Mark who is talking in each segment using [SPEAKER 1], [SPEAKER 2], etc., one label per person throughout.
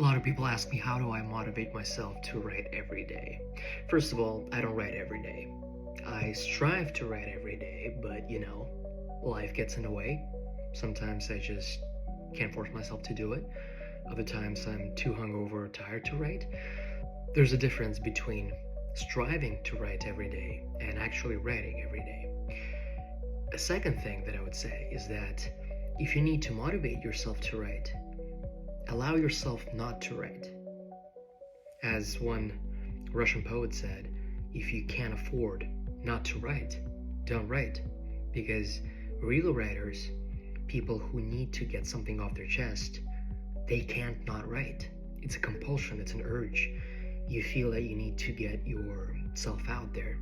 [SPEAKER 1] A lot of people ask me, how do I motivate myself to write every day? First of all, I don't write every day. I strive to write every day, but life gets in the way. Sometimes I just can't force myself to do it. Other times I'm too hungover or tired to write. There's a difference between striving to write every day and actually writing every day. A second thing that I would say is that if you need to motivate yourself to write, allow yourself not to write. As one Russian poet said, if you can't afford not to write, don't write. Because real writers, people who need to get something off their chest, they can't not write. It's a compulsion, it's an urge. You feel that you need to get yourself out there.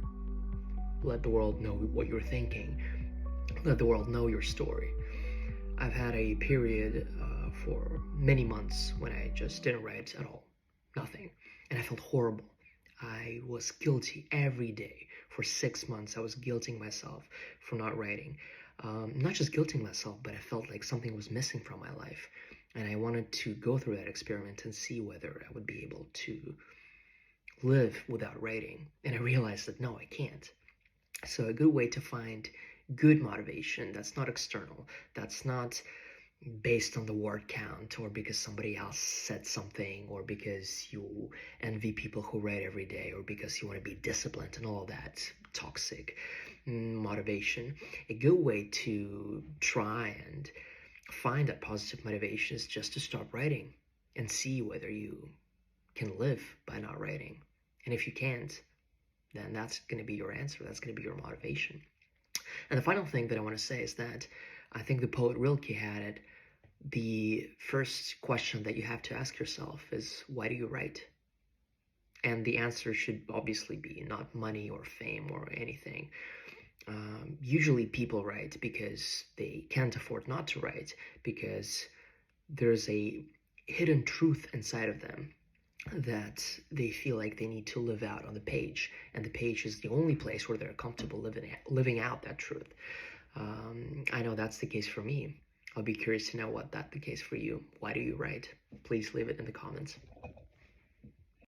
[SPEAKER 1] Let the world know what you're thinking. Let the world know your story. I've had a period for many months when I just didn't write at all. Nothing. And I felt horrible. I was guilty every day. For 6 months, I was guilting myself for not writing. Not just guilting myself, but I felt like something was missing from my life. And I wanted to go through that experiment and see whether I would be able to live without writing. And I realized that no, I can't. So a good way to find good motivation that's not external, that's not based on the word count or because somebody else said something or because you envy people who write every day or because you want to be disciplined and all that toxic motivation. A good way to try and find that positive motivation is just to stop writing and see whether you can live by not writing. And if you can't, then that's going to be your answer. That's going to be your motivation. And the final thing that I want to say is that I think the poet Rilke had it. The first question that you have to ask yourself is, why do you write? And the answer should obviously be not money or fame or anything. Usually people write because they can't afford not to write, because there's a hidden truth inside of them that they feel like they need to live out on the page, and the page is the only place where they're comfortable living out that truth. I know that's the case for me. I'll be curious to know what that's the case for you. Why do you write? Please leave it in the comments.